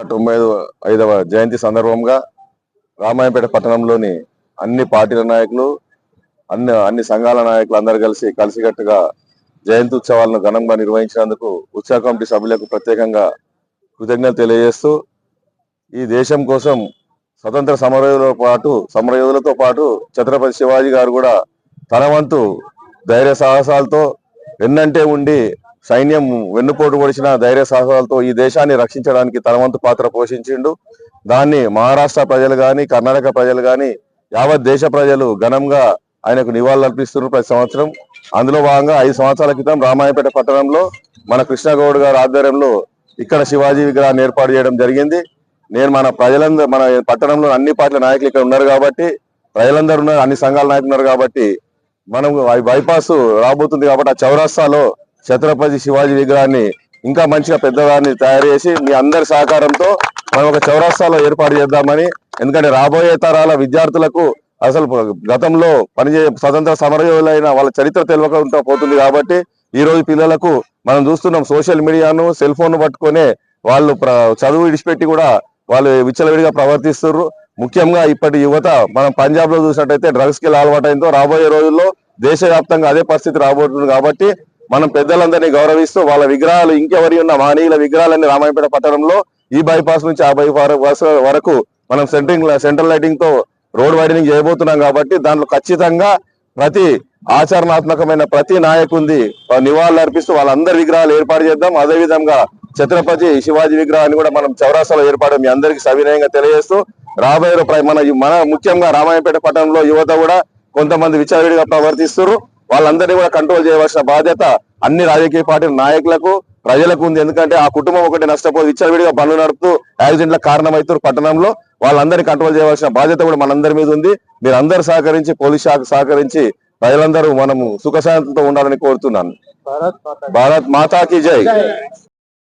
95వ జయంతి సందర్భంగా రామాయంపేట పట్టణంలోని అన్ని పార్టీల నాయకులు అన్ని సంఘాల నాయకులు అందరూ కలిసికట్టుగా జయంతి ఉత్సవాలను ఘనంగా నిర్వహించినందుకు ఉత్సవ కమిటీ సభ్యులకు ప్రత్యేకంగా కృతజ్ఞతలు తెలియజేస్తూ ఈ దేశం కోసం స్వతంత్ర సమరయోధులతో పాటు ఛత్రపతి శివాజీ గారు కూడా తన వంతు ధైర్య సాహసాలతో వెన్నంటే ఉండి సైన్యం వెన్నుపోటు పొడిచిన ధైర్య సాహసాలతో ఈ దేశాన్ని రక్షించడానికి తన వంతు పాత్ర పోషించిండు. దాన్ని మహారాష్ట్ర ప్రజలు కానీ కర్ణాటక ప్రజలు కానీ యావత్ దేశ ప్రజలు ఘనంగా ఆయనకు నివాళులు అర్పిస్తున్నారు ప్రతి సంవత్సరం. అందులో భాగంగా 5 సంవత్సరాల క్రితం రామాయంపేట పట్టణంలో మన కృష్ణగౌడ్ గారి ఆధ్వర్యంలో ఇక్కడ శివాజీ విగ్రహాన్ని ఏర్పాటు చేయడం జరిగింది. నేను మన పట్టణంలో అన్ని పార్టీల నాయకులు ఇక్కడ ఉన్నారు కాబట్టి, ప్రజలందరూ ఉన్నారు, అన్ని సంఘాల నాయకులు ఉన్నారు కాబట్టి మనం బైపాస్ రాబోతుంది కాబట్టి ఆ చౌరస్తాలో ఛత్రపతి శివాజీ విగ్రహాన్ని ఇంకా మంచిగా పెద్దదాన్ని తయారు చేసి మీ అందరి సహకారంతో మనం ఒక చౌరస్తాలో ఏర్పాటు చేద్దామని. ఎందుకంటే రాబోయే తరాల విద్యార్థులకు అసలు గతంలో స్వతంత్ర సమరయోధులైన వాళ్ళ చరిత్ర తెలియకుండా పోతుంది కాబట్టి ఈ రోజు పిల్లలకు మనం చూస్తున్నాం సోషల్ మీడియాను సెల్ ఫోన్ పట్టుకునే వాళ్ళు చదువు విడిచిపెట్టి కూడా వాళ్ళు విచ్చలవిడిగా ప్రవర్తిస్తున్నారు. ముఖ్యంగా ఇప్పటి యువత మనం పంజాబ్ లో చూసినట్టయితే డ్రగ్స్ కి అలవాటైందో రాబోయే రోజుల్లో దేశవ్యాప్తంగా అదే పరిస్థితి రాబోతుంది కాబట్టి మనం పెద్దలందరినీ గౌరవిస్తూ వాళ్ళ విగ్రహాలు ఇంకెవరి ఉన్న మహనీయుల విగ్రహాలన్నీ రామాయంపేట పట్టణంలో ఈ బైపాస్ నుంచి ఆ బైపాస్ వరకు మనం సెంట్రల్ లైటింగ్ తో రోడ్ వైడనింగ్ చేయబోతున్నాం కాబట్టి దాంట్లో ఖచ్చితంగా ప్రతి ఆచరణాత్మకమైన ప్రతి నాయకుంది నివాళులు అర్పిస్తూ వాళ్ళందరి విగ్రహాలు ఏర్పాటు చేద్దాం. అదే విధంగా ఛత్రపతి శివాజీ విగ్రహాన్ని కూడా మనం చౌరాస్తాలో ఏర్పాటు మీ అందరికీ సవినయంగా తెలియజేస్తూ రాబోయే ముఖ్యంగా రామాయంపేట పట్టణంలో యువత కూడా కొంతమంది విచ్చలవిడిగా ప్రవర్తిస్తున్నారు. వాళ్ళందరినీ కూడా కంట్రోల్ చేయవలసిన బాధ్యత అన్ని రాజకీయ పార్టీల నాయకులకు ప్రజలకు ఉంది. ఎందుకంటే ఆ కుటుంబం ఒకటి నష్టపోయి విచ్చలవిడిగా బండ్లు నడుపుతూ యాక్సిడెంట్లకు కారణమవుతారు పట్టణంలో. వాళ్ళందరినీ కంట్రోల్ చేయవలసిన బాధ్యత కూడా మనందరి మీద ఉంది. మీరు అందరూ సహకరించి, పోలీస్ శాఖ సహకరించి ప్రజలందరూ మనము సుఖశాంతితో ఉండాలని కోరుతున్నాను. భారత్ మాతాకి జై.